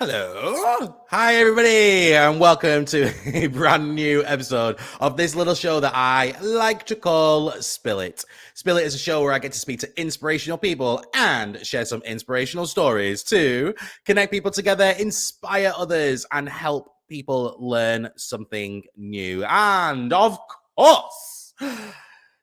Hello. Hi, everybody, and welcome to a brand new episode of this little show that I like to call Spill It. Spill It is a show where I get to speak to inspirational people and share some inspirational stories to connect people together, inspire others, and help people learn something new. And of course,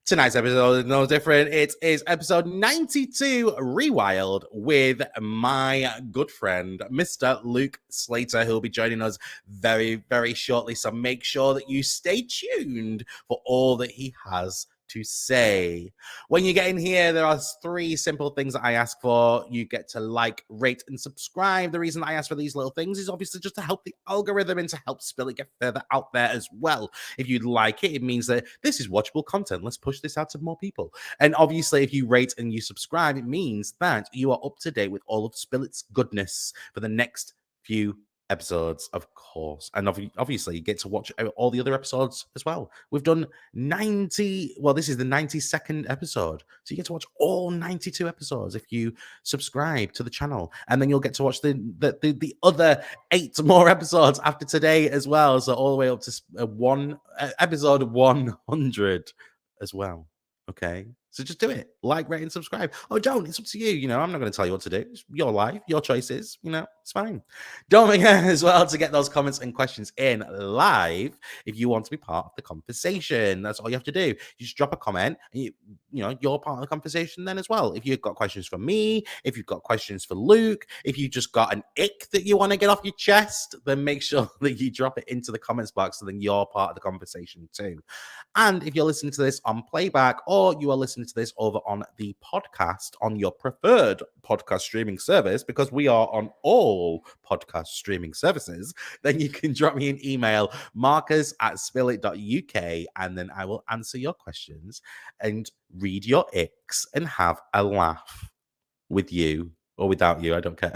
tonight's episode is no different. It is episode 92 Rewild with my good friend, Mr. Luke Slater, who will be joining us very, very shortly. So make sure that you stay tuned for all that he has to say. When you get in here, there are three simple things that I ask for. You get to like, rate, and subscribe. The reason I ask for these little things is obviously just to help the algorithm and to help Spill It get further out there as well. If you'd like it, it means that this is watchable content. Let's push this out to more people. And obviously, if you rate and you subscribe, it means that you are up to date with all of Spill It's goodness for the next few episodes, of course. And obviously, you get to watch all the other episodes as well. We've done 90, well, this is the 92nd episode. So you get to watch all 92 episodes if you subscribe to the channel. And then you'll get to watch the other 8 more episodes after today as well. So all the way up to episode 100 as well. Okay, so just do it. Like, rate, and subscribe. Oh, don't. It's up to you. You know, I'm not going to tell you what to do. It's your life, your choices. You know, it's fine. Don't forget as well to get those comments and questions in live if you want to be part of the conversation. That's all you have to do. You just drop a comment, and you're part of the conversation then as well. If you've got questions for me, if you've got questions for Luke, if you just got an ick that you want to get off your chest, then make sure that you drop it into the comments box, so then you're part of the conversation too. And if you're listening to this on playback, or you are listening to this over on the podcast on your preferred podcast streaming service, because we are on all podcast streaming services, then you can drop me an email, marcus@spillit.uk, and then I will answer your questions and read your icks and have a laugh with you or without you. I don't care.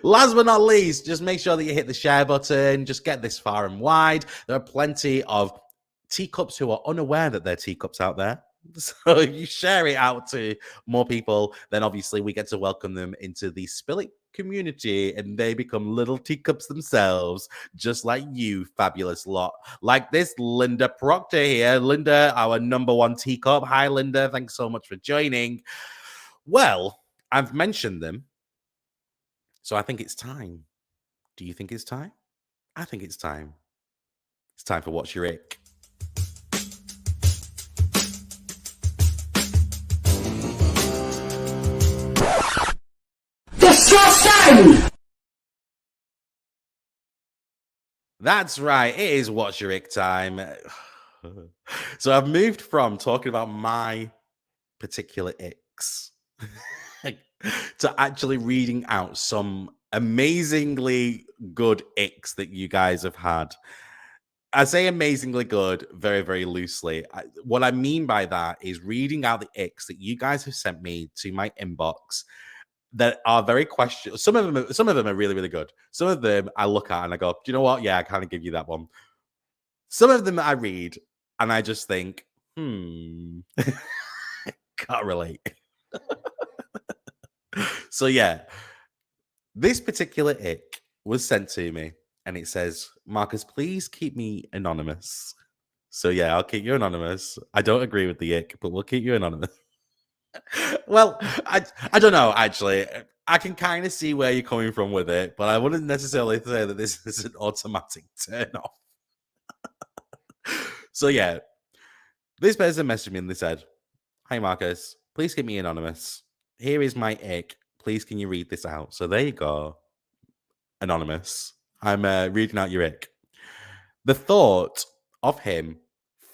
Last but not least, just make sure that you hit the share button. Just get this far and wide. There are plenty of teacups who are unaware that they're teacups out there. So if you share it out to more people, then obviously we get to welcome them into the Spill It community, and they become little teacups themselves, just like you, fabulous lot. Like this Linda Proctor here. Linda, our number one teacup. Hi, Linda. Thanks so much for joining. Well, I've mentioned them, so I think it's time. Do you think it's time? I think it's time. It's time for What's Your Ick? That's right. It is What's Your Ick time. So I've moved from talking about my particular icks to actually reading out some amazingly good icks that you guys have had. I say amazingly good very, very loosely. What I mean by that is reading out the icks that you guys have sent me to my inbox that are very questionable. Some of them are really, really good. Some of them I look at and I go, do you know what? Yeah, I kind of give you that one. Some of them I read and I just think, can't relate. So yeah, this particular ick was sent to me and it says, Marcus, please keep me anonymous. So yeah, I'll keep you anonymous. I don't agree with the ick, but we'll keep you anonymous. Well, I don't know, actually. I can kind of see where you're coming from with it, but I wouldn't necessarily say that this is an automatic turn off. So yeah, this person messaged me and they said, hi Marcus, please keep me anonymous. Here is my ick. Please can you read this out? So there you go. Anonymous. I'm reading out your ick. The thought of him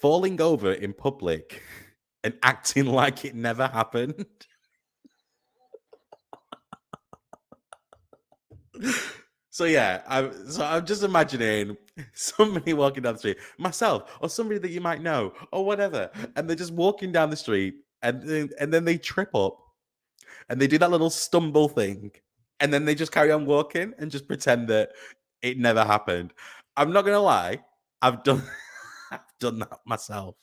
falling over in public and acting like it never happened. So yeah, I'm just imagining somebody walking down the street, myself or somebody that you might know or whatever, and they're just walking down the street and then they trip up and they do that little stumble thing, and then they just carry on walking and just pretend that it never happened. I'm not gonna lie, I've done I've done that myself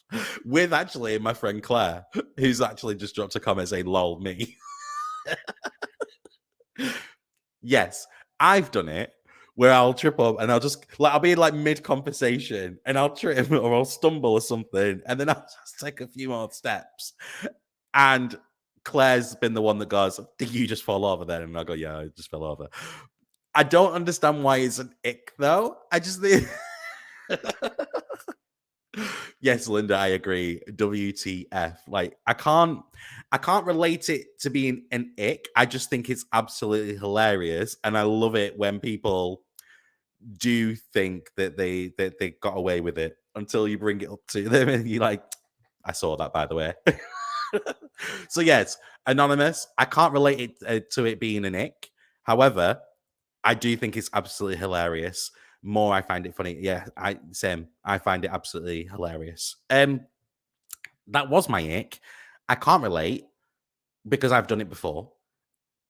with actually my friend Claire, who's actually just dropped a comment saying "lol me." Yes, I've done it where I'll trip up and I'll be in like mid conversation and I'll trip or I'll stumble or something, and then I'll just take a few more steps. And Claire's been the one that goes, "Did you just fall over then?" And I go, "Yeah, I just fell over." I don't understand why it's an ick though. I just think. Yes, Linda, I agree. WTF? Like, I can't relate it to being an ick. I just think it's absolutely hilarious, and I love it when people do think that they got away with it until you bring it up to them, and you're like, "I saw that, by the way." So yes, anonymous. I can't relate it to it being an ick. However, I do think it's absolutely hilarious. More I find it funny. Yeah, I find it absolutely hilarious. That was my ick. I can't relate because I've done it before.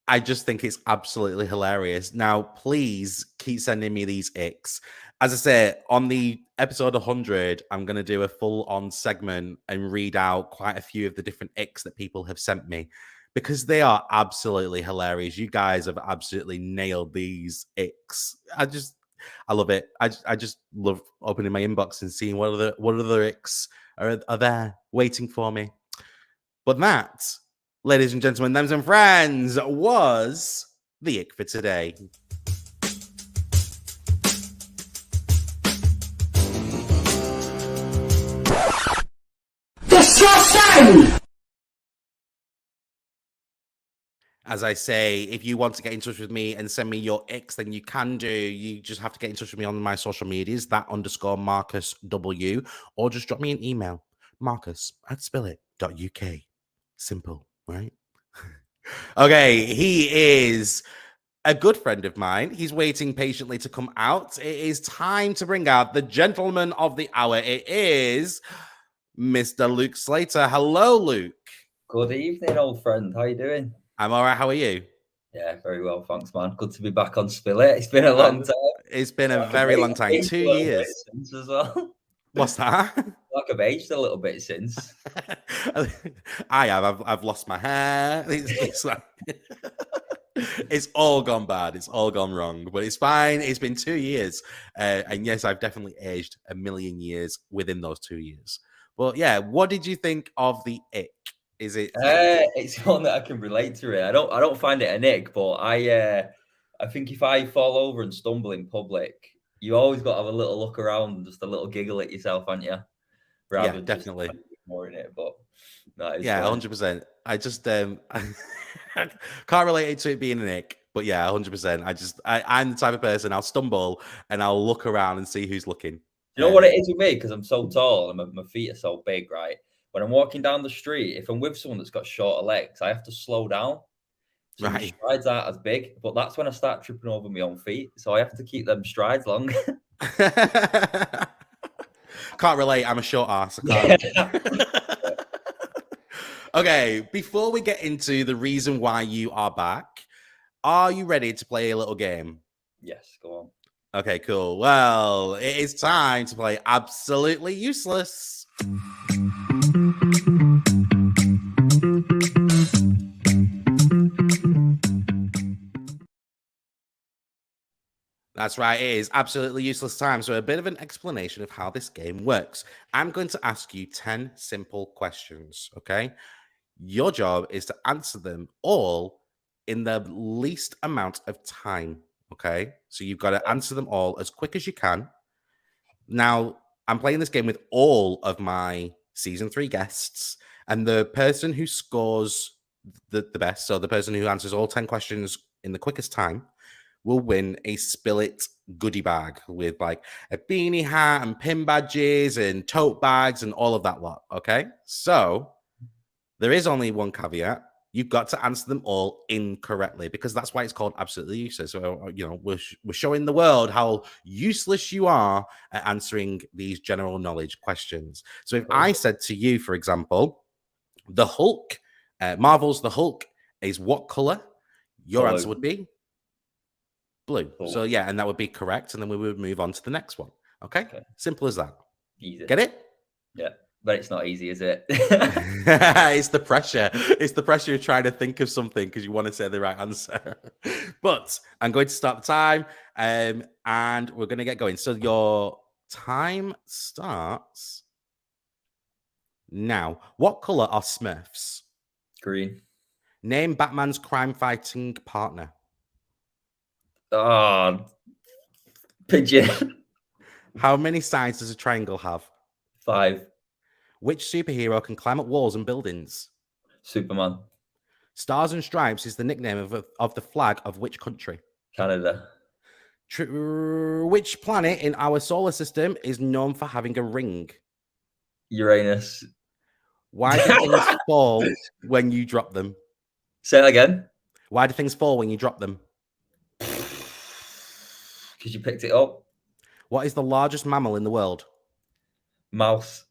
I just think it's absolutely hilarious. Now, please keep sending me these icks. As I say, on the episode 100, I'm going to do a full on segment and read out quite a few of the different icks that people have sent me because they are absolutely hilarious. You guys have absolutely nailed these icks. I love it. I just love opening my inbox and seeing what other icks are there waiting for me. But that, ladies and gentlemen, thems and friends, was the ick for today. Disgusting! As I say, if you want to get in touch with me and send me your icks, then you can do. You just have to get in touch with me on my social medias, _Marcus W, or just drop me an email, marcus@spillit.uk. Simple, right? Okay, he is a good friend of mine. He's waiting patiently to come out. It is time to bring out the gentleman of the hour. It is Mr. Luke Slater. Hello, Luke. Good evening, old friend. How you doing? I'm all right. How are you? Yeah, very well, thanks, man. Good to be back on Spill It. It's been a long time. It's been a Like very long time. aged 2 a little bit years. since as well. What's that? Like I've aged a little bit since. I have. I've lost my hair. It's like it's all gone bad. It's all gone wrong. But it's fine. It's been 2 years, and yes, I've definitely aged a million years within those 2 years. But yeah, what did you think of the ick? Is it? It's one that I can relate to. It. I don't find it an ick, but I think if I fall over and stumble in public, you always got to have a little look around and just a little giggle at yourself, aren't you? Yeah, Rather than just definitely. ignoring it. But that is Yeah, 100%. I just can't relate it to it being an ick, but yeah, 100%. I'm the type of person, I'll stumble and I'll look around and see who's looking. You know what it is with me? Because I'm so tall and my feet are so big, right? When I'm walking down the street, if I'm with someone that's got shorter legs, I have to slow down. So my Right. strides aren't as big, but that's when I start tripping over my own feet. So I have to keep them strides long. Can't relate. I'm a short ass. I Yeah. can't. Okay, before we get into the reason why you are back, are you ready to play a little game? Yes, go on. Okay, cool. Well, it is time to play Absolutely Useless. That's right, it is absolutely useless time. So, a bit of an explanation of how this game works. I'm going to ask you 10 simple questions, okay? Your job is to answer them all in the least amount of time, okay? So, you've got to answer them all as quick as you can. Now, I'm playing this game with all of my season 3 guests, and the person who scores the best, so the person who answers all 10 questions in the quickest time, will win a Spill It goodie bag with like a beanie hat and pin badges and tote bags and all of that lot. Okay. So there is only one caveat. You've got to answer them all incorrectly because that's why it's called absolutely useless. So, we're showing the world how useless you are at answering these general knowledge questions. So if I said to you, for example, the Hulk, Marvel's The Hulk is what color? Your answer would be blue. So yeah, and that would be correct. And then we would move on to the next one. Okay. Simple as that. Easy. Get it? Yeah. but it's not easy, is it? It's the pressure. It's the pressure of trying to think of something because you want to say the right answer. But I'm going to start the time, and we're going to get going. So your time starts now. What color are Smurfs? Green. Name Batman's crime-fighting partner. Oh, pigeon. How many sides does a triangle have? 5. Which superhero can climb up walls and buildings? Superman. Stars and Stripes is the nickname of the flag of which country? Canada. Which planet in our solar system is known for having a ring? Uranus. Why do things fall when you drop them? Say that again. Why do things fall when you drop them? Because you picked it up. What is the largest mammal in the world? Mouse.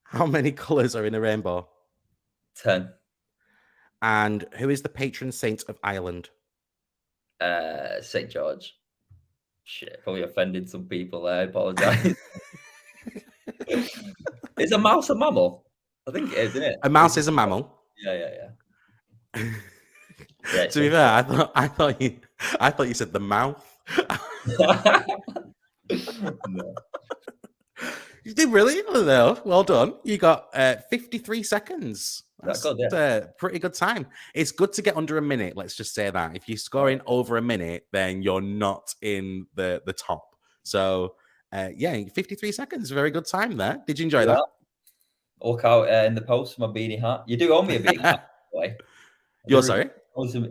How many colors are in a rainbow? 10. And who is the patron saint of Ireland? St. George. Shit, probably offended some people. I apologize. Is a mouse a mammal? I think it is, isn't it? A mouse is a mammal. Yeah. To be fair, I thought you said the mouth. No. You did brilliant though. Well done. You got 53 seconds. That's good, yeah. a pretty good time. It's good to get under a minute. Let's just say that. If you're scoring over a minute, then you're not in the top. So, 53 seconds. Very good time there. Did you enjoy that? Look out in the post for my beanie hat. You do owe me a beanie hat, by the way. You're sorry?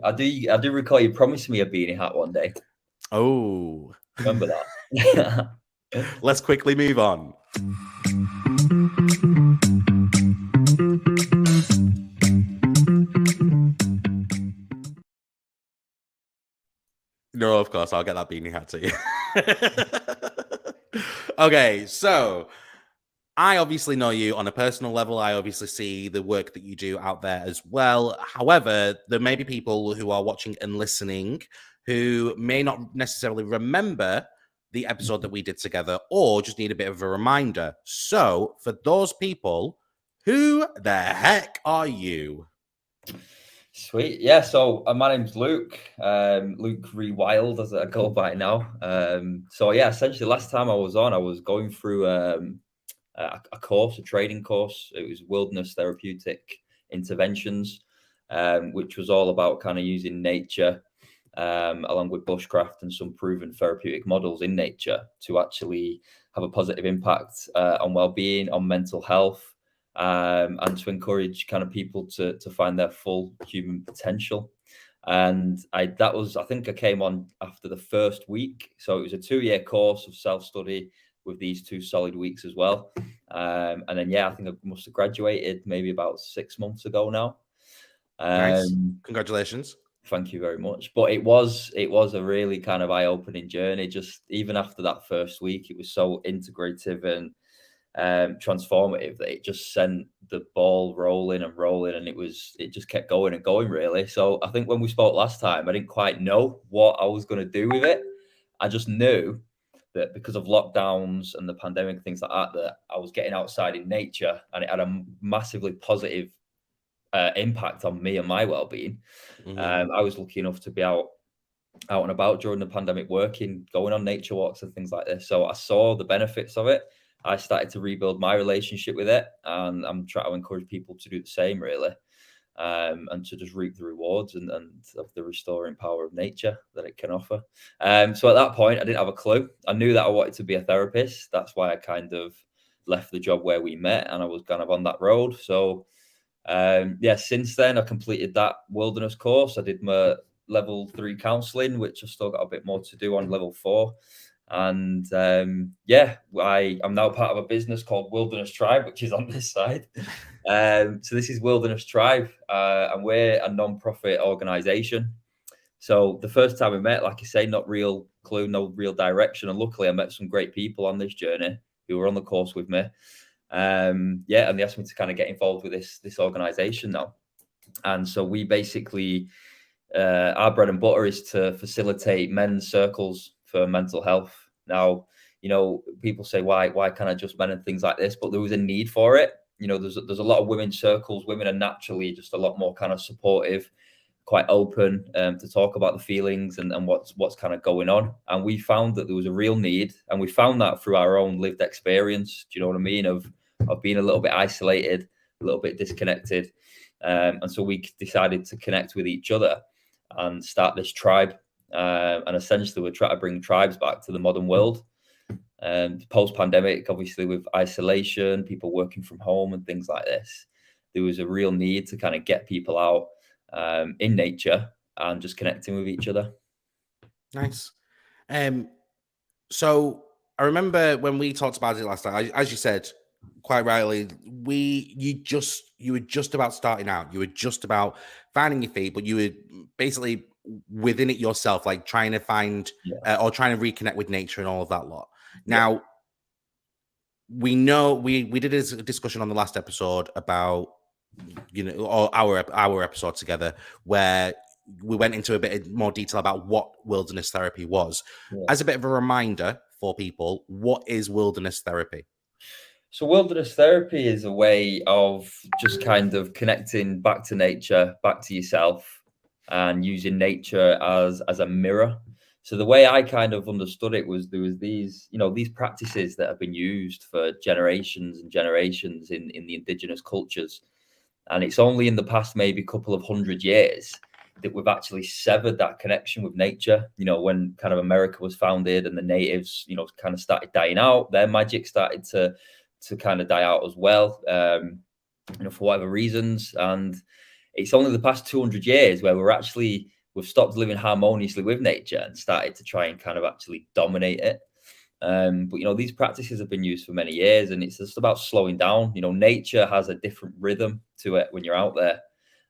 I do recall you promised me a beanie hat one day. Oh. Remember that? Let's quickly move on. No, of course, I'll get that beanie hat to you. Okay, so I obviously know you on a personal level. I obviously see the work that you do out there as well. However, there may be people who are watching and listening who may not necessarily remember the episode that we did together or just need a bit of a reminder. So, for those people, who the heck are you? Sweet. Yeah, so my name's Luke. Luke Rewild, as I go by now. So yeah, essentially last time I was on, I was going through a course, a training course. It was wilderness therapeutic interventions, which was all about kind of using nature along with bushcraft and some proven therapeutic models in nature to actually have a positive impact on well-being, on mental health, and to encourage kind of people to find their full human potential. And I think I came on after the first week. So it was a 2-year course of self-study with these 2 solid weeks as well. And then, I think I must have graduated maybe about 6 months ago now. Nice. Congratulations. Thank you very much. But it was a really kind of eye-opening journey. Just even after that first week, it was so integrative and transformative that it just sent the ball rolling, and it just kept going and going, really. So I think when we spoke last time, I didn't quite know what I was going to do with it. I just knew that because of lockdowns and the pandemic, things like that I was getting outside in nature, and it had a massively positive impact on me and my well-being. Mm-hmm. I was lucky enough to be out and about during the pandemic, working, going on nature walks and things like this. So I saw the benefits of it. I started to rebuild my relationship with it, and I'm trying to encourage people to do the same, really, and to just reap the rewards and of the restoring power of nature that it can offer. So at that point, I didn't have a clue. I knew that I wanted to be a therapist. That's why I kind of left the job where we met, and I was kind of on that road. So since then, I completed that wilderness course. I did my level 3 counselling, which I've still got a bit more to do on level 4. And I'm now part of a business called Wilderness Tribe, which is on this side. So this is Wilderness Tribe, and we're a non-profit organization. So the first time we met, like I say, not real clue, no real direction. And luckily I met some great people on this journey who were on the course with me. And they asked me to kind of get involved with this organization now. And so we basically, our bread and butter is to facilitate men's circles for mental health. Now, People say, why can't I just men and things like this? But there was a need for it. There's a lot of women's circles. Women are naturally just a lot more kind of supportive, quite open to talk about the feelings and what's kind of going on. And we found that there was a real need, and we found that through our own lived experience. Do you know what I mean? Of being a little bit isolated, a little bit disconnected. And so we decided to connect with each other and start this tribe. And essentially, we're trying to bring tribes back to the modern world. Post-pandemic, obviously, with isolation, people working from home and things like this, there was a real need to kind of get people out in nature and just connecting with each other. Nice. So I remember when we talked about it last time, as you said quite rightly, you were just about starting out. You were just about finding your feet, but you were basically within it yourself, like trying to find or trying to reconnect with nature and all of that lot. Now, we know we did a discussion on the last episode about, or our episode together, where we went into a bit more detail about what wilderness therapy was. As a bit of a reminder for people, what is wilderness therapy? So wilderness therapy is a way of just kind of connecting back to nature, back to yourself, and using nature as a mirror. So the way I kind of understood it was there was these practices that have been used for generations and generations in the indigenous cultures. And it's only in the past maybe couple of 100 years that we've actually severed that connection with nature. When kind of America was founded and the natives, kind of started dying out, their magic started to kind of die out as well, for whatever reasons. And it's only the past 200 years where we've stopped living harmoniously with nature and started to try and kind of actually dominate it. But these practices have been used for many years, and it's just about slowing down. Nature has a different rhythm to it when you're out there,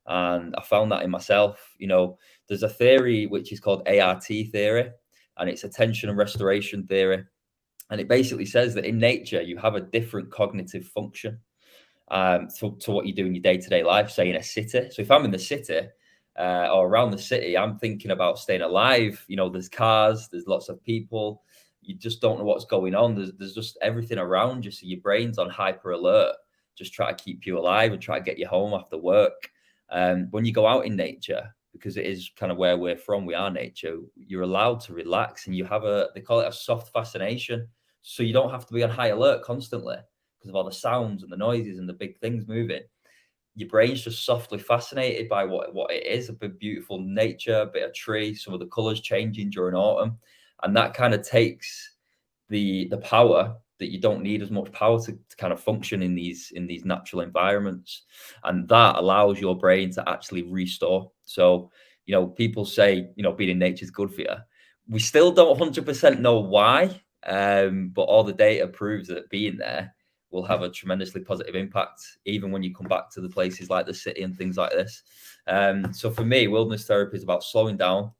and I found that in myself. There's a theory which is called ART theory, and it's attention and restoration theory, and it basically says that in nature you have a different cognitive function to what you do in your day-to-day life, say in a city. So if I'm in the city or around the city, I'm thinking about staying alive. There's cars, there's lots of people. You just don't know what's going on. There's just everything around you. So your brain's on hyper alert, just try to keep you alive and try to get you home after work. When you go out in nature, because it is kind of where we're from, we are nature, you're allowed to relax, and you have they call it a soft fascination. So you don't have to be on high alert constantly because of all the sounds and the noises and the big things moving. Your brain's just softly fascinated by what it is, a bit beautiful nature, a bit of tree, some of the colors changing during autumn. And that kind of takes the power that you don't need as much power to kind of function in these natural environments. And that allows your brain to actually restore. So, people say, being in nature is good for you. We still don't 100% know why, but all the data proves that being there will have a tremendously positive impact, even when you come back to the places like the city and things like this. So for me, wilderness therapy is about slowing down,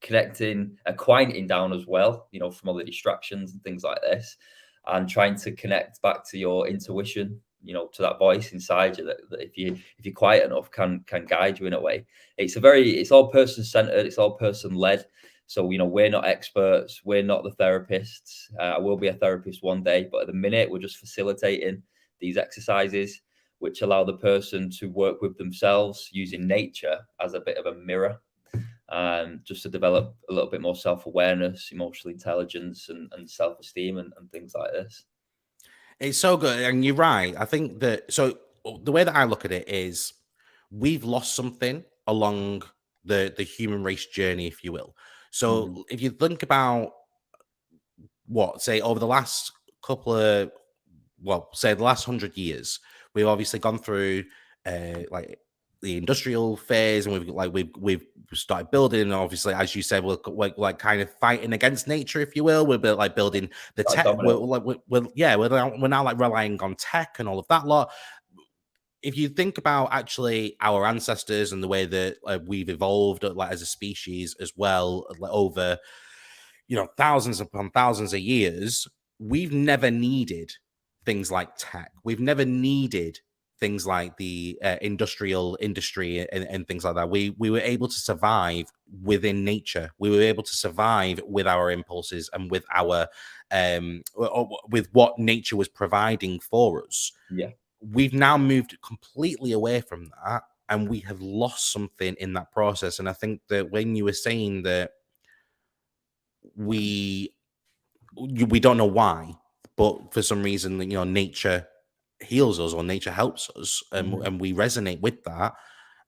connecting, quieting down as well, from all the distractions and things like this, and trying to connect back to your intuition, to that voice inside you that if you're quiet enough can guide you in a way. It's all person centered, it's all person led. So, we're not experts, we're not the therapists. I will be a therapist one day, but at the minute we're just facilitating these exercises which allow the person to work with themselves using nature as a bit of a mirror, just to develop a little bit more self-awareness, emotional intelligence, and self-esteem and things like this. It's so good. And you're right. I think that, so the way that I look at it is we've lost something along the human race journey, if you will. So if you think about say over the last say the last 100 years, we've obviously gone through like the industrial phase, and we've started building. And obviously, as you said, we're like kind of fighting against nature, if you will. We're like building the tech. We're now like relying on tech and all of that lot. If you think about actually our ancestors and the way that we've evolved like as a species as well, like, over thousands upon thousands of years, we've never needed things like tech. We've never needed things like the industrial industry and things like that. We were able to survive within nature. We were able to survive with our impulses and with our with what nature was providing for us. Yeah. We've now moved completely away from that, and we have lost something in that process. And I think that when you were saying that we don't know why, but for some reason, nature heals us or nature helps us, Mhm. and we resonate with that.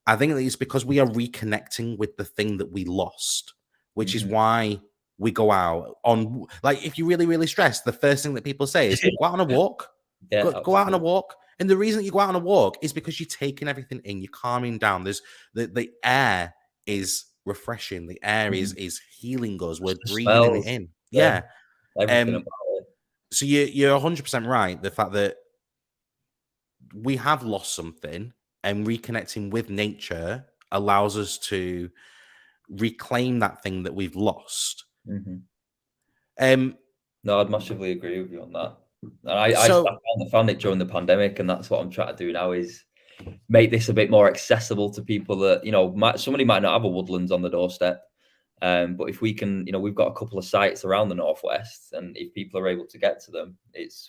I think that it's because we are reconnecting with the thing that we lost, which is Mhm. why we go out on, like, if you're really, really stressed, the first thing that people say is go out on a walk. Yeah, Go out on a absolutely. walk. And the reason that you go out on a walk is because you're taking everything in, you're calming down. There's the air is refreshing, the air Mhm. is healing us. We're The breathing it smells, in. yeah, Yeah. everything Um, about it. so you're 100% right. The fact that we have lost something, and reconnecting with nature allows us to reclaim that thing that we've lost. Mhm. Um, No, I'd massively agree with you on that. And I so found it during the pandemic, and that's what I'm trying to do now is make this a bit more accessible to people that, somebody might not have a woodlands on the doorstep. But if we can, we've got a couple of sites around the Northwest, and if people are able to get to them,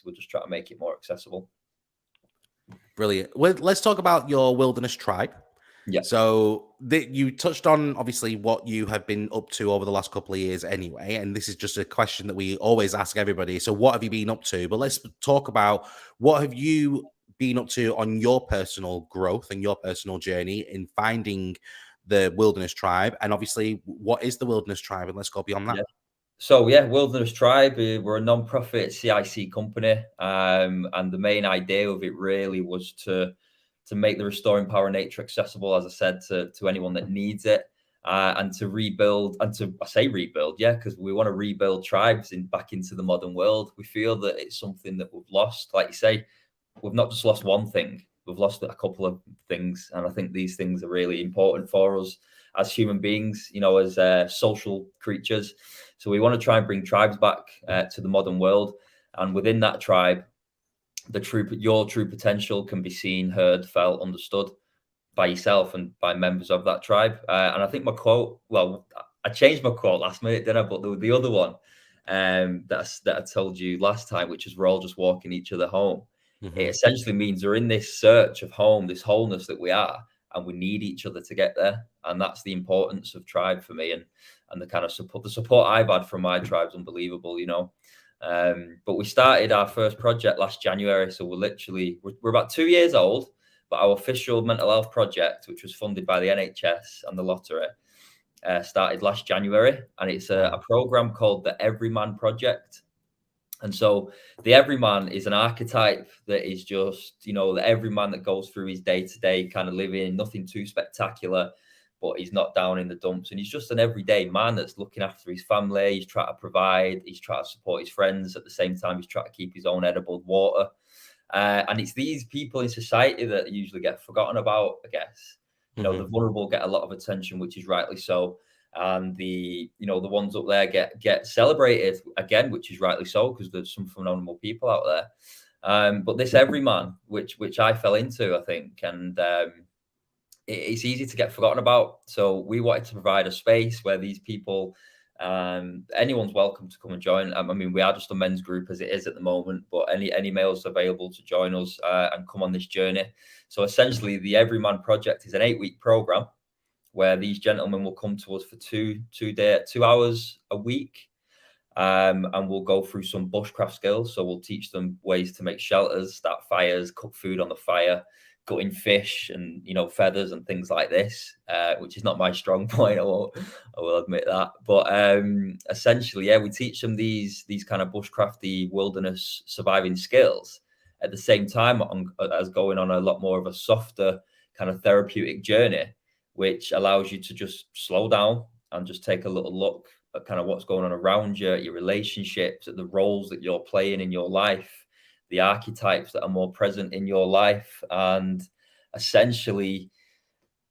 we'll just try to make it more accessible. brilliant. Well, let's talk about your wilderness tribe. Yeah. So you touched on obviously what you have been up to over the last couple of years anyway, and this is just a question that we always ask everybody. So what have you been up to? But let's talk about what have you been up to on your personal growth and your personal journey in finding the wilderness tribe, and obviously what is the wilderness tribe, and let's go beyond that. Yeah. So yeah, Wilderness Tribe, we're a non-profit CIC company, and the main idea of it really was to make the Restoring Power of Nature accessible, as I said, to anyone that needs it, and to rebuild, and to I say rebuild, yeah, because we want to rebuild tribes back into the modern world. We feel that it's something that we've lost, like you say, we've not just lost one thing, we've lost a couple of things. And I think these things are really important for us as human beings, as social creatures. So we want to try and bring tribes back to the modern world. And within that tribe, your true potential can be seen, heard, felt, understood by yourself and by members of that tribe. And I think my quote, well, I changed my quote last minute, didn't I? But the other one that I told you last time, which is we're all just walking each other home. It Mhm. essentially means we're in this search of home, this wholeness that we are, and we need each other to get there. And that's the importance of tribe for me, and the kind of support I've had from my tribe is unbelievable. But we started our first project last January, so we're about 2 years old. But our official mental health project, which was funded by the NHS and the lottery, started last January, and it's a Wow. program called the Everyman Project. And so the everyman is an archetype that is just, the everyman that goes through his day to day kind of living, nothing too spectacular, but he's not down in the dumps. And he's just an everyday man that's looking after his family. He's trying to provide, he's trying to support his friends. At the same time, he's trying to keep his own head above water. And it's these people in society that usually get forgotten about, I guess. The Mhm. vulnerable get a lot of attention, which is rightly so. And the ones up there get celebrated again, which is rightly so, because there's some phenomenal people out there. But this everyman, which I fell into, I think, and it's easy to get forgotten about. So we wanted to provide a space where these people, anyone's welcome to come and join. I mean, we are just a men's group as it is at the moment, but any males available to join us and come on this journey. So essentially, the Everyman Project is an 8-week program where these gentlemen will come to us for 2 hours a week. And we'll go through some bushcraft skills. So we'll teach them ways to make shelters, start fires, cook food on the fire, gutting fish and feathers and things like this, which is not my strong point. I will admit that. But essentially, yeah, we teach them these kind of bushcrafty wilderness surviving skills at the same time as going on a lot more of a softer kind of therapeutic journey, which allows you to just slow down and just take a little look at kind of what's going on around you, your relationships, at the roles that you're playing in your life, the archetypes that are more present in your life, and essentially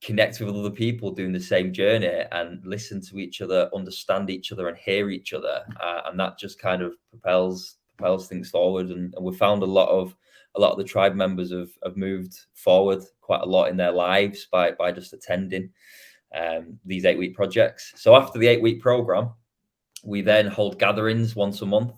connect with other people doing the same journey and listen to each other, understand each other, and hear each other. And that just kind of propels propels things forward. And we found a lot of the tribe members have moved forward quite a lot in their lives by just attending these 8-week projects. So after the 8-week program, we then hold gatherings once a month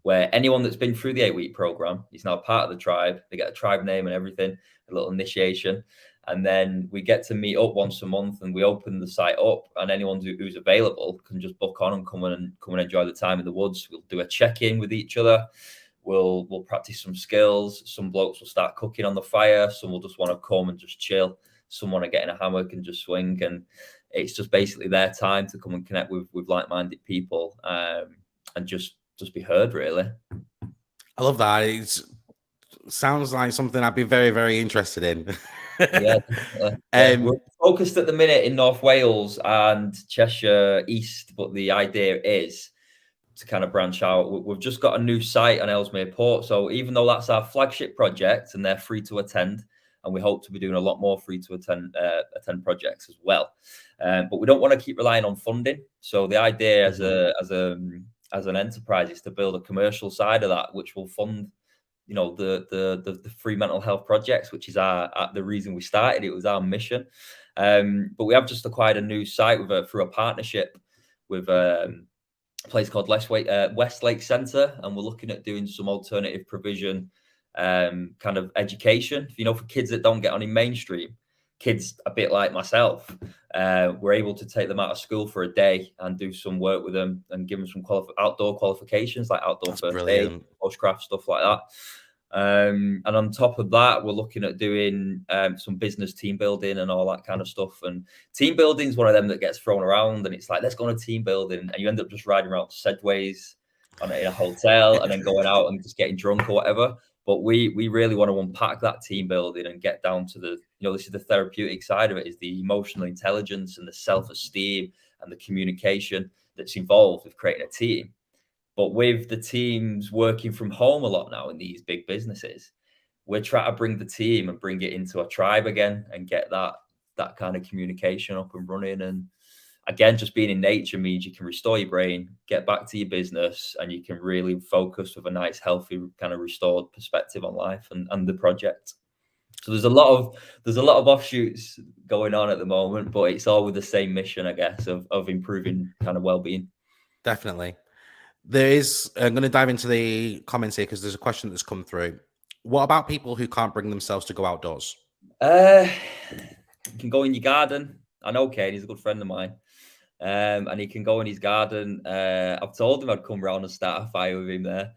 where anyone that's been through the 8-week program is now part of the tribe. They get a tribe name and everything, a little initiation. And then we get to meet up once a month, and we open the site up, and anyone who's available can just book on and come and enjoy the time in the woods. We'll do a check-in with each other. We'll practice some skills. Some blokes will start cooking on the fire. Some will just want to come and just chill. Some want to get in a hammock and just swing. And it's just basically their time to come and connect with like-minded people, and just be heard, really. I love that. It sounds like something I'd be very, very interested in. Yeah, we're focused at the minute in North Wales and Cheshire East, but the idea is to kind of branch out. We've just got a new site on Ellesmere Port, so even though that's our flagship project and they're free to attend, and we hope to be doing a lot more free to attend projects as well, but we don't want to keep relying on funding. So the idea as an enterprise is to build a commercial side of that, which will fund, the free mental health projects, which is the reason we started. It was our mission. But we have just acquired a new site through a partnership with a place called Westlake Centre, and we're looking at doing some alternative provision, kind of education, for kids that don't get on in mainstream. Kids a bit like myself, we're able to take them out of school for a day and do some work with them and give them some outdoor qualifications, like outdoor first aid, bushcraft, stuff like that. And on top of that, we're looking at doing some business team building and all that kind of stuff. And team building is one of them that gets thrown around, and it's like, let's go on a team building, and you end up just riding around Sedways in a hotel and then going out and just getting drunk or whatever. But we really want to unpack that team building and get down to this is the therapeutic side of it, is the emotional intelligence and the self-esteem and the communication that's involved with creating a team. But with the teams working from home a lot now in these big businesses, we're trying to bring the team and bring it into a tribe again and get that kind of communication up and running. And again, just being in nature means you can restore your brain, get back to your business, and you can really focus with a nice, healthy, kind of restored perspective on life and the project. So there's a lot of offshoots going on at the moment, but it's all with the same mission, I guess, of improving kind of well-being. Definitely. I'm going to dive into the comments here because there's a question that's come through. What about people who can't bring themselves to go outdoors? You can go in your garden. I know Kane, he's a good friend of mine. And he can go in his garden. I've told him I'd come round and start a fire with him there.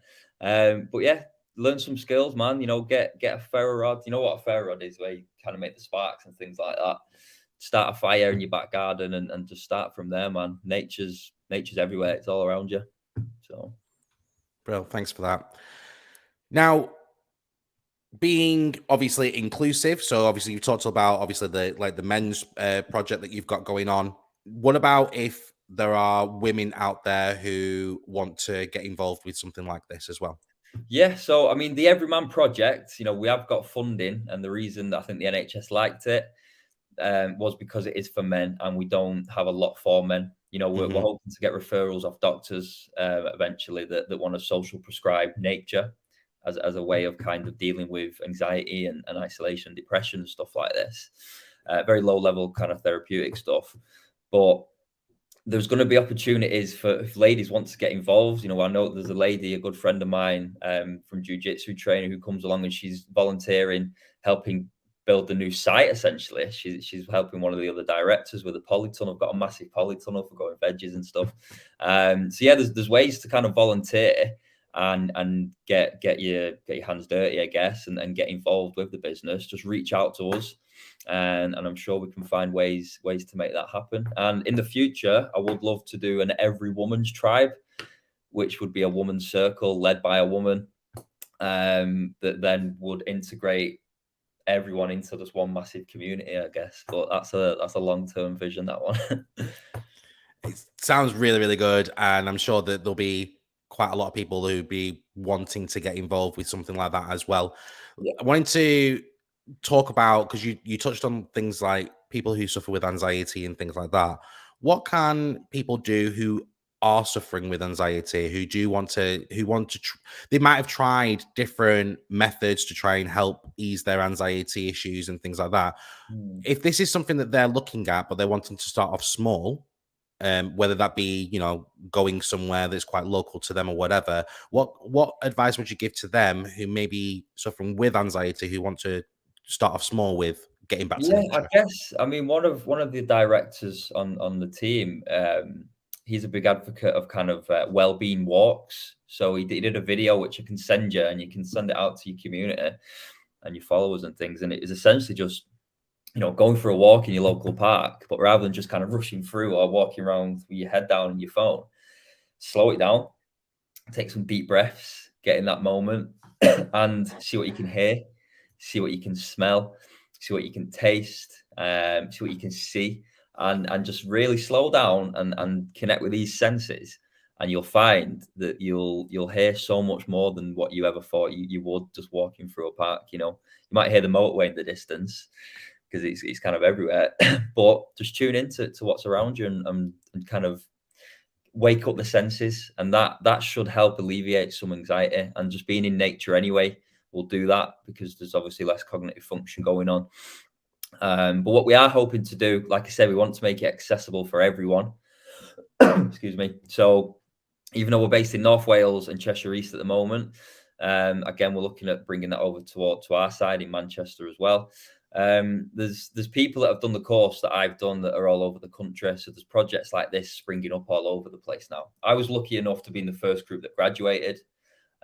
But yeah, learn some skills, man. Get a ferro rod. You know what a ferro rod is, where you kind of make the sparks and things like that. Start a fire in your back garden and just start from there, man. Nature's everywhere. It's all around you. So, Bro, thanks for that. Now, being obviously inclusive, so obviously you talked about the men's project that you've got going on. What about if there are women out there who want to get involved with something like this as well? Yeah, so I mean, the Everyman project, we have got funding, and the reason that I think the NHS liked it was because it is for men, and we don't have a lot for men. We're hoping to get referrals off doctors eventually that want to social prescribe nature as a way of kind of dealing with anxiety and isolation, depression, and stuff like this. Very low level kind of therapeutic stuff. But there's going to be opportunities for if ladies want to get involved. I know there's a good friend of mine from jiu-jitsu trainer who comes along, and she's volunteering, helping build the new site. Essentially, she's helping one of the other directors with a polytunnel. I've got a massive polytunnel for growing veggies and stuff. So yeah, there's ways to kind of volunteer and get your hands dirty, I guess, and get involved with the business. Just reach out to us, and I'm sure we can find ways to make that happen. And in the future, I would love to do an every woman's tribe, which would be a woman's circle led by a woman, that then would integrate everyone into just one massive community, I guess. But that's a long-term vision, that one. It sounds really, really good, and I'm sure that there'll be quite a lot of people who be wanting to get involved with something like that as well. Yeah. I wanted to talk about, because you touched on things like people who suffer with anxiety and things like that. What can people do who are suffering with anxiety, they might have tried different methods to try and help ease their anxiety issues and things like that. Mm. If this is something that they're looking at, but they're wanting to start off small, whether that be, going somewhere that's quite local to them or whatever, what advice would you give to them who may be suffering with anxiety, who want to start off small with getting back to Yeah, I nature? guess. I mean, one of the directors on the team, he's a big advocate of kind of well-being walks. So he did a video which I can send you, and you can send it out to your community and your followers and things. And it is essentially just going for a walk in your local park, but rather than just kind of rushing through or walking around with your head down in your phone, slow it down, take some deep breaths, get in that moment, and see what you can hear, see what you can smell, see what you can taste, see what you can see, and just really slow down and connect with these senses. And you'll find that you'll hear so much more than what you ever thought you would just walking through a park. You might hear the motorway in the distance because it's kind of everywhere, but just tune into what's around you and kind of wake up the senses, and that should help alleviate some anxiety. And just being in nature anyway will do that, because there's obviously less cognitive function going on. But what we are hoping to do, like I said, we want to make it accessible for everyone. Excuse me. So even though we're based in North Wales and Cheshire East at the moment, again, we're looking at bringing that over to our side in Manchester as well. There's people that have done the course that I've done that are all over the country. So there's projects like this springing up all over the place now. I was lucky enough to be in the first group that graduated,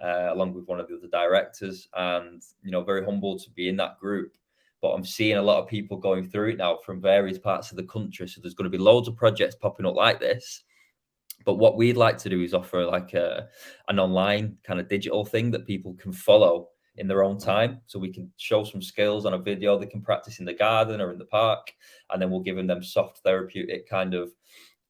along with one of the other directors, and very humbled to be in that group. But I'm seeing a lot of people going through it now from various parts of the country. So there's going to be loads of projects popping up like this. But what we'd like to do is offer like an online kind of digital thing that people can follow in their own time. So we can show some skills on a video they can practice in the garden or in the park. And then we'll give them tsoft therapeutic kind of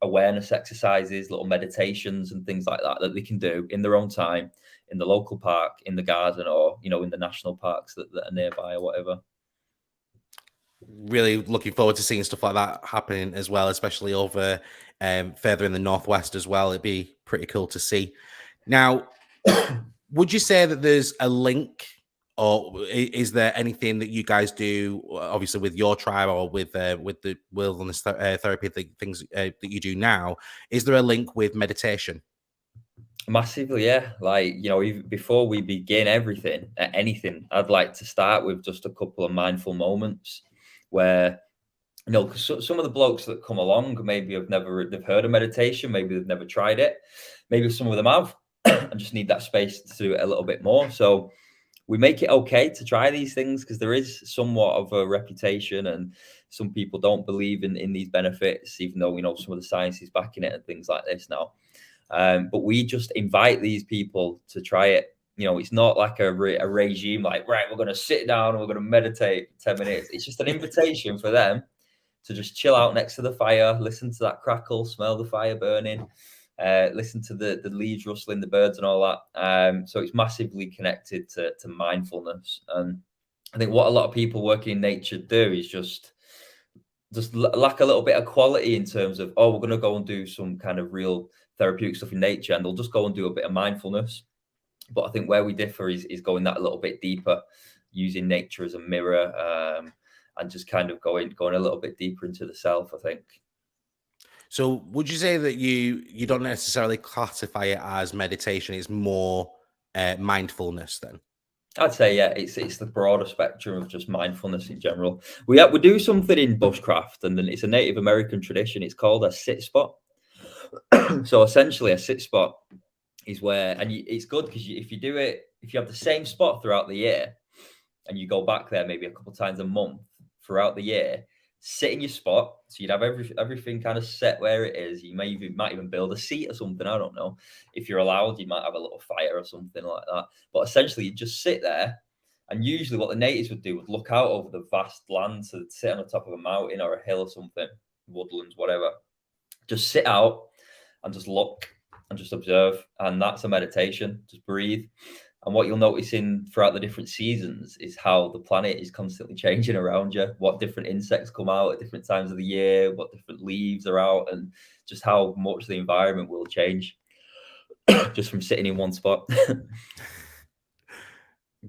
awareness exercises, little meditations and things like that they can do in their own time, in the local park, in the garden, or, in the national parks that are nearby or whatever. Really looking forward to seeing stuff like that happening as well, especially over further in the northwest as well. It'd be pretty cool to see. Now, would you say that there's a link, or is there anything that you guys do, obviously with your tribe or with the wilderness therapy things that you do now? Is there a link with meditation? Massively, yeah. Like, even before we begin anything, I'd like to start with just a couple of mindful moments where, because some of the blokes that come along maybe they've heard of meditation, maybe they've never tried it, maybe some of them have, and just need that space to do it a little bit more. So we make it okay to try these things, because there is somewhat of a reputation, and some people don't believe in these benefits, even though some of the science is backing it and things like this now. But we just invite these people to try it. It's not like a regime, like, right, we're going to sit down and we're going to meditate for 10 minutes. It's just an invitation for them to just chill out next to the fire, listen to that crackle, smell the fire burning, listen to the leaves rustling, the birds and all that. So it's massively connected to mindfulness. And I think what a lot of people working in nature do is just lack a little bit of quality in terms of, we're going to go and do some kind of real therapeutic stuff in nature, and they'll just go and do a bit of mindfulness. But I think where we differ is going that a little bit deeper, using nature as a mirror, and just kind of going a little bit deeper into the self, I think. So would you say that you don't necessarily classify it as meditation, it's more mindfulness then? I'd say, yeah, it's the broader spectrum of just mindfulness in general. We do something in bushcraft, and then it's a Native American tradition. It's called a sit spot. So essentially, a sit spot is where, and it's good because if you do it, if you have the same spot throughout the year, and you go back there maybe a couple of times a month throughout the year, sit in your spot. So you'd have everything kind of set where it is. You might even build a seat or something. I don't know. If you're allowed, you might have a little fire or something like that. But essentially, you just sit there. And usually what the natives would do would look out over the vast land, so sit on the top of a mountain or a hill or something, woodlands, whatever. Just sit out and just look and just observe. And that's a meditation. Just breathe And what you'll notice in throughout the different seasons is how the planet is constantly changing around you, what different insects come out at different times of the year, what different leaves are out, and just how much the environment will change just from sitting in one spot.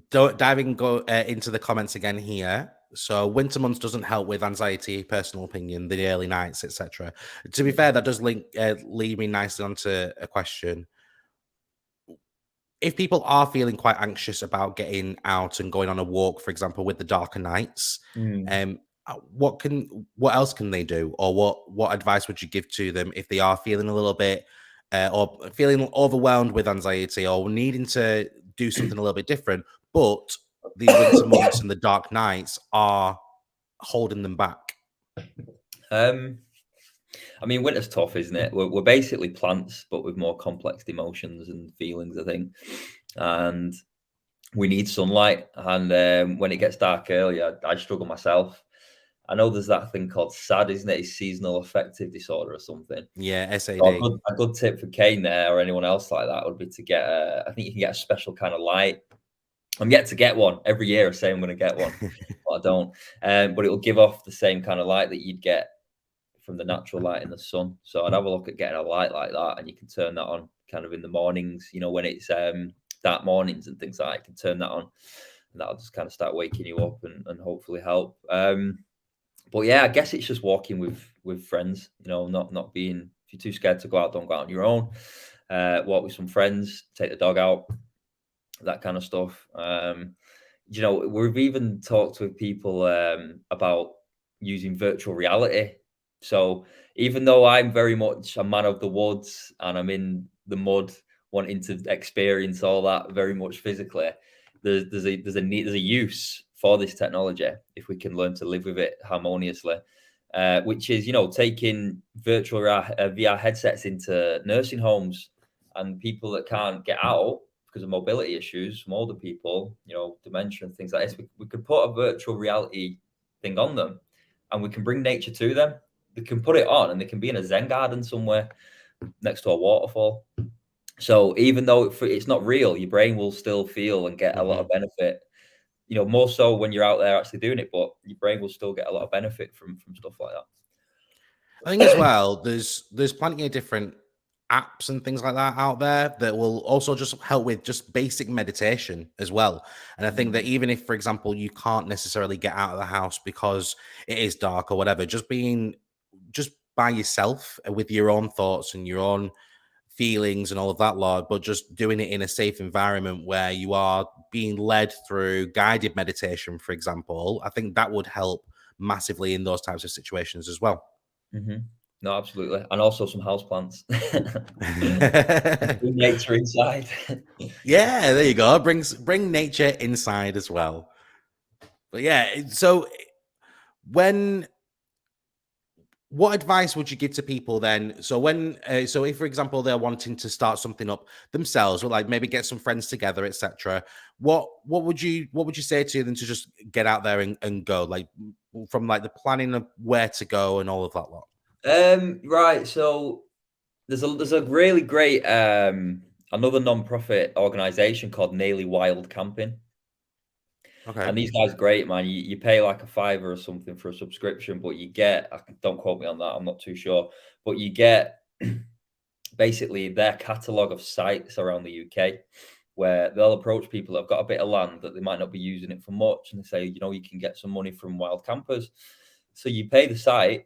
Diving into the comments again here. So winter months doesn't help with anxiety, personal opinion, the early nights, etc. To be fair, that does lead me nicely onto a question. If people are feeling quite anxious about getting out and going on a walk, for example, with the darker nights, Mm. what else can they do, or what advice would you give to them if they are feeling a little bit or feeling overwhelmed with anxiety or needing to do something a little bit different, but the winter months and the dark nights are holding them back? I mean, winter's tough, isn't it? We're basically plants, but with more complex emotions and feelings, I think. And we need sunlight. And when it gets dark early, I struggle myself. I know there's that thing called SAD, isn't it? It's seasonal affective disorder or something. Yeah, So SAD. a good tip for Kane there or anyone else like that would be to get I think you can get a special kind of light. I'm yet to get one. Every year I say I'm going to get one, but I don't. But it will give off the same kind of light that you'd get from the natural light in the sun. So I'd have a look at getting a light like that, and you can turn that on kind of in the mornings, when it's dark mornings and things like that. You can turn that on, and that'll just kind of start waking you up and hopefully help. But yeah, I guess it's just walking with friends, not being, if you're too scared to go out, don't go out on your own. Walk with some friends, take the dog out, that kind of stuff. We've even talked with people about using virtual reality. So even though I'm very much a man of the woods and I'm in the mud, wanting to experience all that very much physically, there's a use for this technology if we can learn to live with it harmoniously. Which is, taking virtual VR headsets into nursing homes and people that can't get out because of mobility issues, from older people, dementia and things like this. We could put a virtual reality thing on them and we can bring nature to them. They can put it on and they can be in a Zen garden somewhere next to a waterfall. So even though it's not real, your brain will still feel and get a lot of benefit, more so when you're out there actually doing it, but your brain will still get a lot of benefit from stuff like that. I think as well, there's plenty of different apps and things like that out there that will also just help with just basic meditation as well. And I think that even if, for example, you can't necessarily get out of the house because it is dark or whatever, just being just by yourself with your own thoughts and your own feelings and all of that, Lord, but just doing it in a safe environment where you are being led through guided meditation, for example, I think that would help massively in those types of situations as well. No, absolutely. And also some houseplants. Bring nature inside. Yeah, there you go. Bring nature inside as well. But yeah, so when what advice would you give to people then? So so if, for example, they're wanting to start something up themselves, or like maybe get some friends together, etc., what would you say to them to just get out there and go, like from like the planning of where to go and all of that lot? Right. So there's a really great another non-profit organization called Nearly Wild Camping. Okay. And these guys are great, man. You pay like a fiver or something for a subscription, but you get, don't quote me on that, I'm not too sure, but you get basically their catalogue of sites around the UK where they'll approach people that have got a bit of land that they might not be using it for much. And they say, you can get some money from wild campers. So you pay the site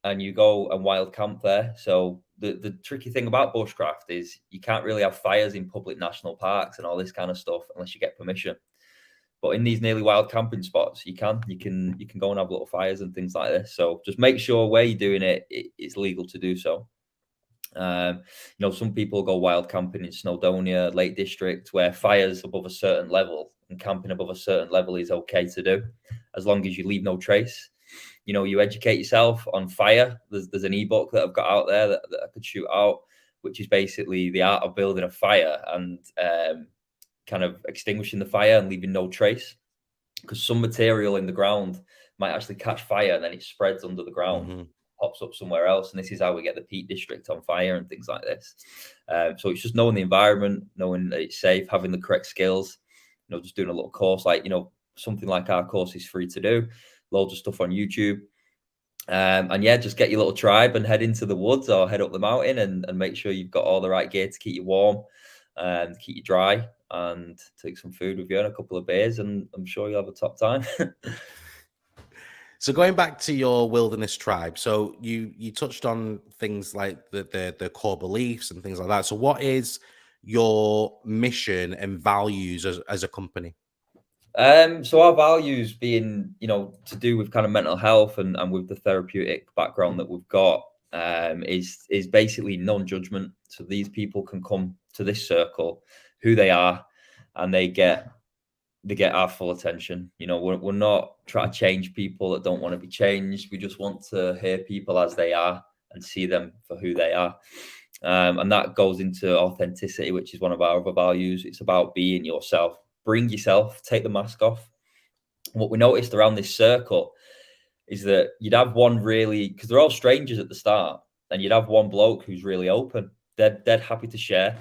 and you go and wild camp there. So the tricky thing about bushcraft is you can't really have fires in public national parks and all this kind of stuff unless you get permission. But in these nearly wild camping spots, you can go and have little fires and things like this. So just make sure where you're doing it's legal to do so. Some people go wild camping in Snowdonia, Lake District, where fires above a certain level and camping above a certain level is okay to do, as long as you leave no trace. You educate yourself on fire. There's an ebook that I've got out there that I could shoot out, which is basically the art of building a fire and kind of extinguishing the fire and leaving no trace. Because some material in the ground might actually catch fire and then it spreads under the ground. pops up somewhere else. And this is how we get the Peak District on fire and things like this. So it's just knowing the environment, knowing that it's safe, having the correct skills, just doing a little course, like, something like our course is free to do, loads of stuff on YouTube. And yeah, just get your little tribe and head into the woods or head up the mountain and make sure you've got all the right gear to keep you warm and keep you dry, and take some food with you and a couple of beers, and I'm sure you'll have a top time. So going back to your wilderness tribe, so you touched on things like the core beliefs and things like that. So what is your mission and values as a company? So our values being, to do with kind of mental health and with the therapeutic background that we've got, is basically non-judgment. So these people can come to this circle who they are, and they get our full attention. We're not trying to change people that don't want to be changed. We just want to hear people as they are and see them for who they are. And that goes into authenticity, which is one of our other values. It's about being yourself. Bring yourself, take the mask off. What we noticed around this circle is that you'd have one really, because they're all strangers at the start, and you'd have one bloke who's really open. They're happy to share,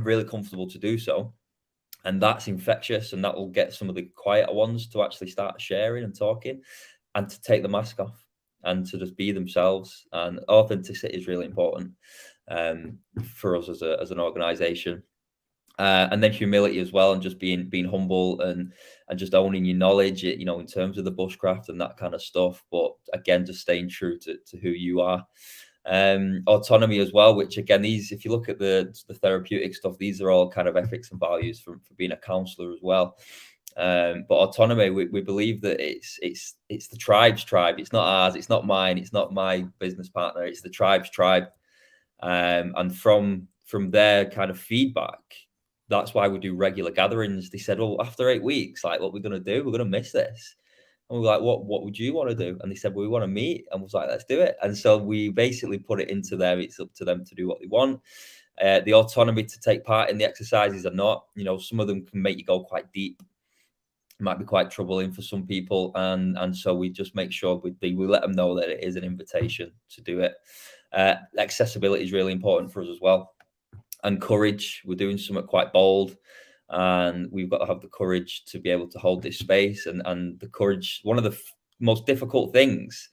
really comfortable to do so. And that's infectious, and that will get some of the quieter ones to actually start sharing and talking, and to take the mask off and to just be themselves. And authenticity is really important for us as an organization. And then humility as well, and just being humble and just owning your knowledge, in terms of the bushcraft and that kind of stuff. But again, just staying true to who you are. Autonomy as well, which again, these, if you look at the therapeutic stuff, these are all kind of ethics and values for being a counselor as well. But autonomy, we believe that it's the tribe's tribe. It's not ours. It's not mine. It's not my business partner. It's the tribe's tribe. And from their kind of feedback, that's why we do regular gatherings. They said, well, after 8 weeks, like, what we're going to do, we're going to miss this. And we were like, what would you want to do? And they said, well, we want to meet. And we was like, let's do it. And so we basically put it into there. It's up to them to do what they want. The autonomy to take part in the exercises or not. Some of them can make you go quite deep. It might be quite troubling for some people. And so we just make sure we let them know that it is an invitation to do it. Accessibility is really important for us as well. And courage. We're doing something quite bold. And we've got to have the courage to be able to hold this space, and the courage. One of the most difficult things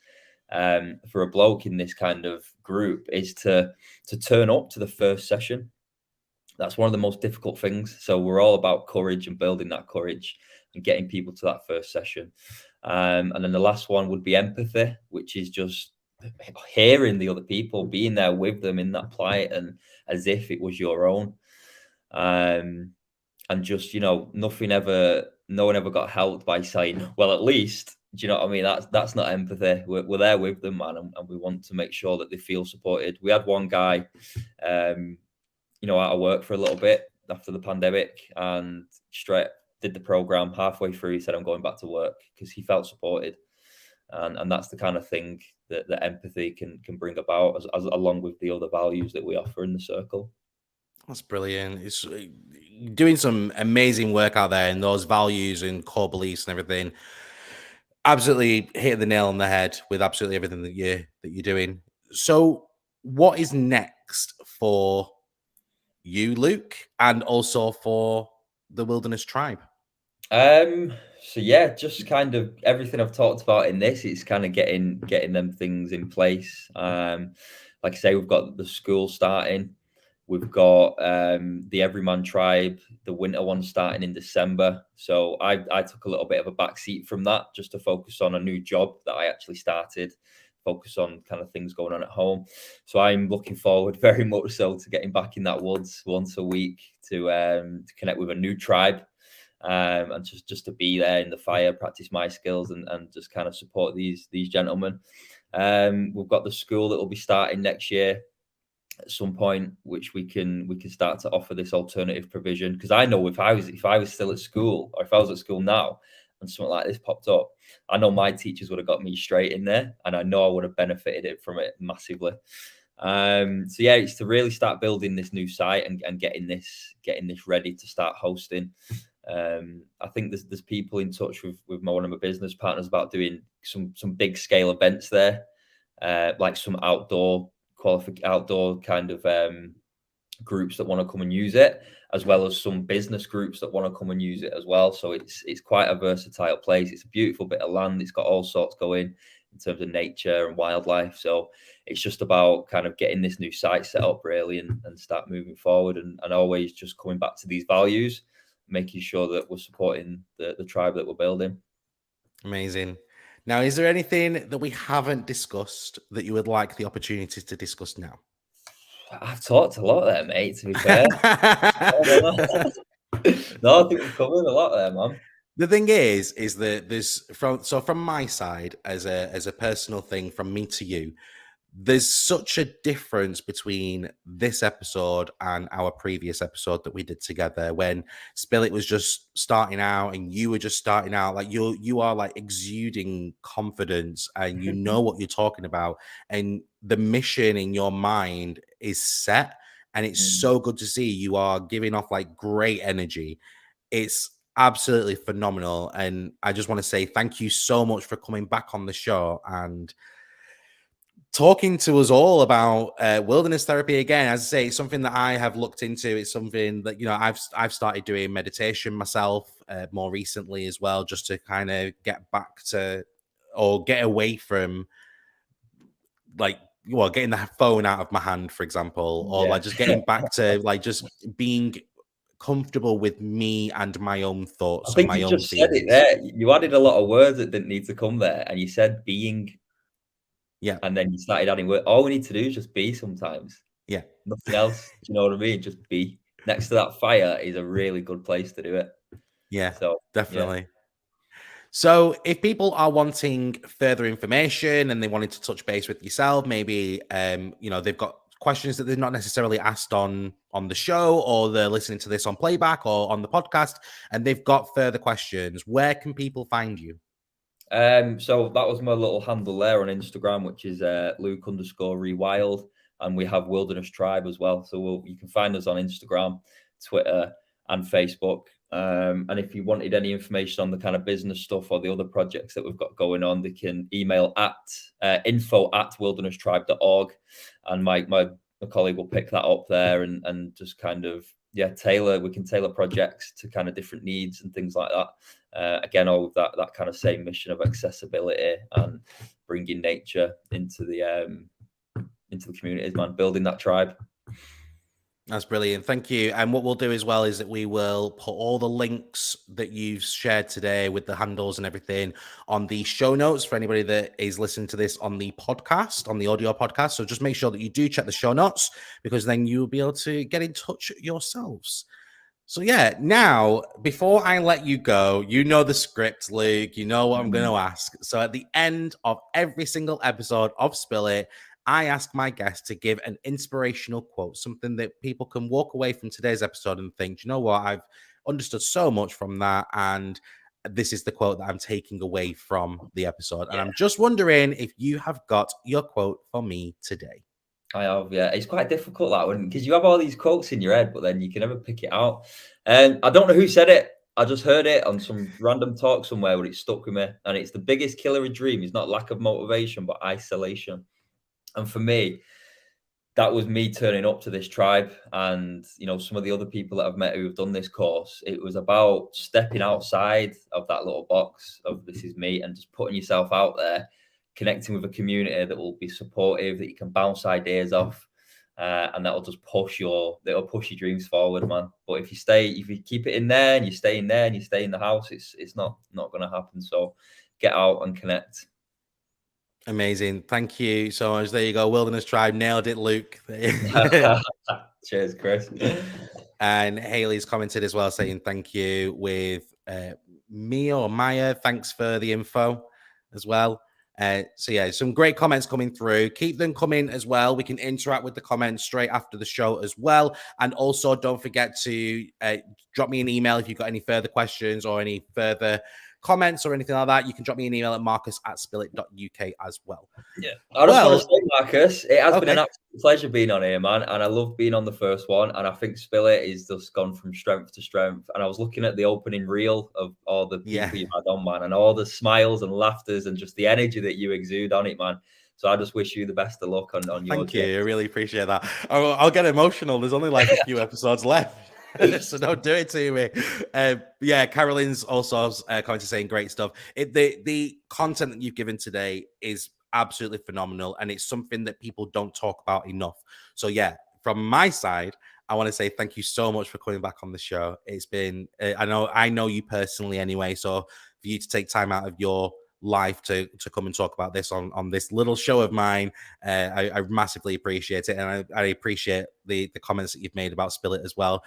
for a bloke in this kind of group is to turn up to the first session. That's one of the most difficult things. So we're all about courage and building that courage and getting people to that first session. And then the last one would be empathy, which is just hearing the other people, being there with them in that plight and as if it was your own. And just, no one ever got helped by saying, well, at least, do you know what I mean? That's not empathy. We're there with them, man. And we want to make sure that they feel supported. We had one guy, out of work for a little bit after the pandemic, and straight did the program. Halfway through, he said, I'm going back to work, because he felt supported. And that's the kind of thing that empathy can bring about, as along with the other values that we offer in the circle. That's brilliant. It's doing some amazing work out there, and those values and core beliefs and everything. Absolutely hit the nail on the head with absolutely everything that you're doing. So, what is next for you, Luke, and also for the Wilderness Tribe? So yeah, just kind of everything I've talked about in this is kind of getting them things in place. Like I say, we've got the school starting. We've got the Everyman Tribe, the winter one starting in December. So I took a little bit of a backseat from that, just to focus on a new job that I actually started, focus on kind of things going on at home. So I'm looking forward very much so to getting back in that woods once a week to connect with a new tribe, and just to be there in the fire, practice my skills, and just kind of support these gentlemen. We've got the school that will be starting next year at some point, which we can start to offer this alternative provision. Because I know if I was still at school, or if I was at school now and something like this popped up, I know my teachers would have got me straight in there, and I know I would have benefited from it massively. So yeah, it's to really start building this new site and getting this ready to start hosting. I think there's people in touch with one of my business partners about doing some big scale events there, like some outdoor kind of groups that want to come and use it, as well as some business groups that want to come and use it as well. So it's quite a versatile place. It's a beautiful bit of land. It's got all sorts going in terms of nature and wildlife. So it's just about kind of getting this new site set up really and start moving forward and always just coming back to these values, making sure that we're supporting the tribe that we're building. Amazing. Now, is there anything that we haven't discussed that you would like the opportunity to discuss now? I've talked a lot there, mate, to be fair. No, I think we've covered a lot there, man. The thing is that there's from my side as a personal thing from me to you, there's such a difference between this episode and our previous episode that we did together when Spillit was just starting out and you were just starting out. Like you are like exuding confidence and you know what you're talking about, and the mission in your mind is set, and it's so good to see you are giving off like great energy. It's absolutely phenomenal, and I just want to say thank you so much for coming back on the show and talking to us all about wilderness therapy again. As I say, it's something that I have looked into. It's something that, you know, I've started doing meditation myself more recently as well, just to kind of get back to or get away from like, well, getting the phone out of my hand, for example, or like just getting back to like just being comfortable with me and my own thoughts I think and my you own just said it feelings. there. You added a lot of words that didn't need to come there, and you said being. Yeah. And then you started adding words. All we need to do is just be sometimes. Yeah. Nothing else. Do you know what I mean? Just be. Next to that fire is a really good place to do it. Yeah, So, definitely. yeah. So if people are wanting further information and they wanted to touch base with yourself, maybe you know, they've got questions that they're not necessarily asked on the show, or they're listening to this on playback or on the podcast, and they've got further questions, where can people find you? So that was my little handle there on Instagram, which is Luke_rewild, and we have Wilderness Tribe as well. So you can find us on Instagram, Twitter, and Facebook. And if you wanted any information on the kind of business stuff or the other projects that we've got going on, they can email at info@wildernesstribe.org, and my colleague will pick that up there and just kind of we can tailor projects to kind of different needs and things like that. Again, all with that kind of same mission of accessibility and bringing nature into the communities, man, building that tribe. That's brilliant. Thank you. And what we'll do as well is that we will put all the links that you've shared today with the handles and everything on the show notes for anybody that is listening to this on the podcast, on the audio podcast. So just make sure that you do check the show notes, because then you'll be able to get in touch yourselves. So yeah, now, before I let you go, you know the script, Luke. You know what I'm going to ask. So at the end of every single episode of Spill It, I ask my guests to give an inspirational quote, something that people can walk away from today's episode and think, you know what, I've understood so much from that, and this is the quote that I'm taking away from the episode. And I'm just wondering if you have got your quote for me today. I have, yeah. It's quite difficult, that one, because you have all these quotes in your head, but then you can never pick it out. And I don't know who said it. I just heard it on some random talk somewhere, but it stuck with me. And it's the biggest killer of dream is not lack of motivation, but isolation. And for me, that was me turning up to this tribe, and you know, some of the other people that I've met who have done this course. It was about stepping outside of that little box of this is me and just putting yourself out there, connecting with a community that will be supportive, that you can bounce ideas off, and that'll just push your dreams forward, man. But if you keep it in there and you stay in there and you stay in the house, it's not going to happen. So get out and connect. Amazing. Thank you so much. There you go. Wilderness Tribe. Nailed it, Luke. Cheers, Chris. And Haley's commented as well, saying thank you with Mia or Maya. Thanks for the info as well. So yeah, some great comments coming through. Keep them coming as well. We can interact with the comments straight after the show as well. And also don't forget to drop me an email if you've got any further questions or any further comments or anything like that. You can drop me an email at marcus@spillit.uk as well. Yeah, I just want to say, Marcus, it has been an absolute pleasure being on here, man. And I love being on the first one. And I think Spill It is just gone from strength to strength. And I was looking at the opening reel of all the people you had on, man, and all the smiles and laughters and just the energy that you exude on it, man. So I just wish you the best of luck on your Thank journey. you. I really appreciate that. I'll get emotional. There's only like a few episodes left. So don't do it to me. Yeah, Carolyn's also commenting saying great stuff. The content that you've given today is absolutely phenomenal, and it's something that people don't talk about enough. So yeah, from my side, I want to say thank you so much for coming back on the show. It's been I know you personally anyway, so for you to take time out of your life to come and talk about this on this little show of mine, I massively appreciate it, and I appreciate the comments that you've made about Spill It as well.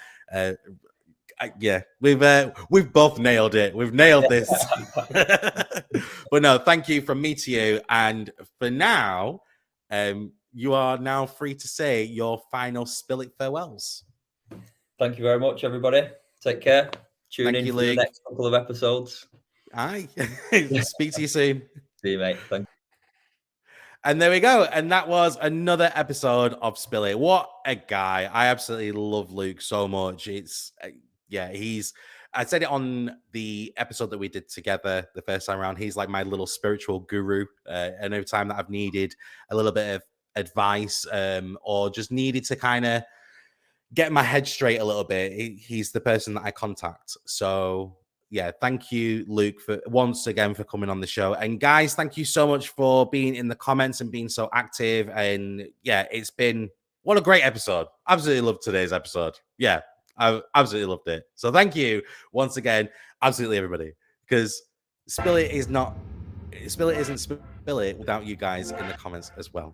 Yeah, we've both nailed it. We've nailed this. But no, thank you from me to you. And for now, you are now free to say your final Spill It farewells. Thank you very much, everybody. Take care. Tune in for the next couple of episodes. Aye. Speak to you soon. See you, mate. Thank you. And there we go. And that was another episode of Spill It. What a guy. I absolutely love Luke so much. It's, yeah, I said it on the episode that we did together the first time around. He's like my little spiritual guru. And every time that I've needed a little bit of advice or just needed to kind of get my head straight a little bit, he's the person that I contact. So yeah, thank you, Luke, for once again for coming on the show. And guys, thank you so much for being in the comments and being so active. And yeah, it's been what a great episode. Absolutely loved today's episode. Yeah, I absolutely loved it. So thank you once again, absolutely everybody, because Spill It isn't Spill It without you guys in the comments as well.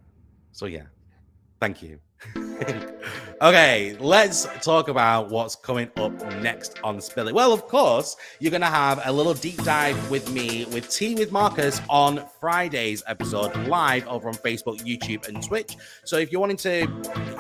So yeah, thank you. Okay, let's talk about what's coming up next on Spill It. Well, of course, you're going to have a little deep dive with me with Tea with Marcus on Friday's episode live over on Facebook, YouTube, and Twitch. So if you're wanting to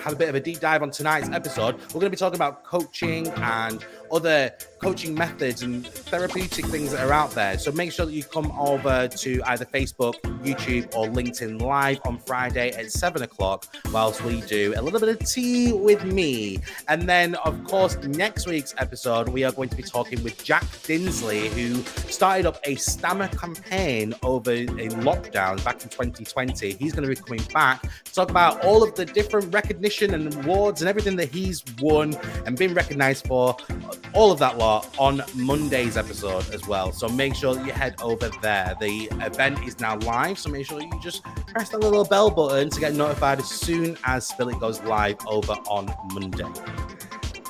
have a bit of a deep dive on tonight's episode, we're going to be talking about coaching and other coaching methods and therapeutic things that are out there. So make sure that you come over to either Facebook, YouTube, or LinkedIn live on Friday at 7 o'clock whilst we do a little bit of tea with me. And then, of course, next week's episode, we are going to be talking with Jack Dinsley, who started up a stammer campaign over in lockdown back in 2020. He's going to be coming back to talk about all of the different recognition and awards and everything that he's won and been recognized for, all of that lot on Monday's episode as well. So make sure that you head over there. The event is now live, so make sure you just press that little bell button to get notified as soon as Spill It goes live over on Monday.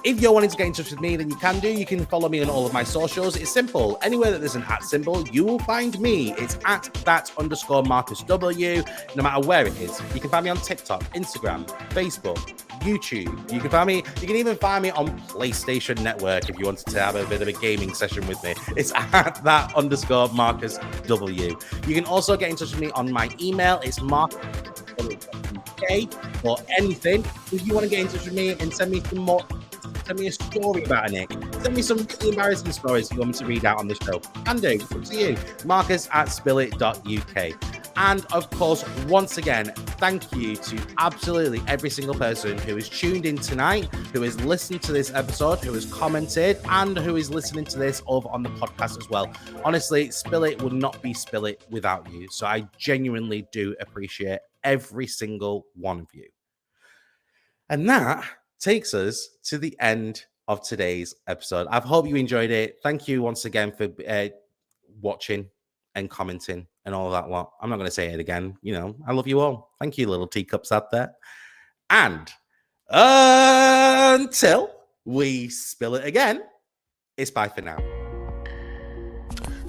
If you're wanting to get in touch with me, then you can do. You can follow me on all of my socials. It's simple. Anywhere that there's an @ symbol, you will find me. It's @that_Marcus W, no matter where it is. You can find me on TikTok, Instagram, Facebook, YouTube. You can find me. You can even find me on PlayStation Network if you wanted to have a bit of a gaming session with me. It's @that_Marcus W. You can also get in touch with me on my email. It's marcus.uk or anything. If you want to get in touch with me and send me a story about Nick. Send me some really embarrassing stories you want me to read out on the show. Can do. It's up to you. Marcus@spillit.uk. And of course, once again, thank you to absolutely every single person who is tuned in tonight, who has listened to this episode, who has commented, and who is listening to this over on the podcast as well. Honestly, Spill It would not be Spill It without you. So I genuinely do appreciate every single one of you. And that takes us to the end of today's episode. I hope you enjoyed it. Thank you once again for watching and commenting and all of that lot. I'm not going to say it again. You know, I love you all. Thank you, little teacups out there. And until we spill it again, it's bye for now.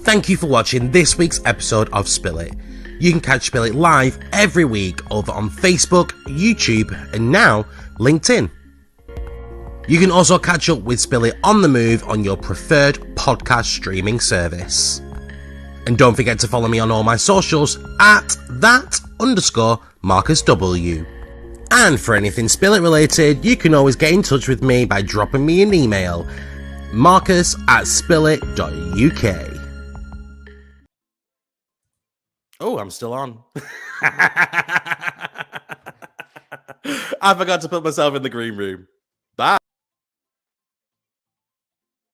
Thank you for watching this week's episode of Spill It. You can catch Spill It live every week over on Facebook, YouTube, and now LinkedIn. You can also catch up with Spill It on the move on your preferred podcast streaming service. And don't forget to follow me on all my socials @that_Marcus W. And for anything Spill It related, you can always get in touch with me by dropping me an email, marcus@spillit.uk. Oh, I'm still on. I forgot to put myself in the green room.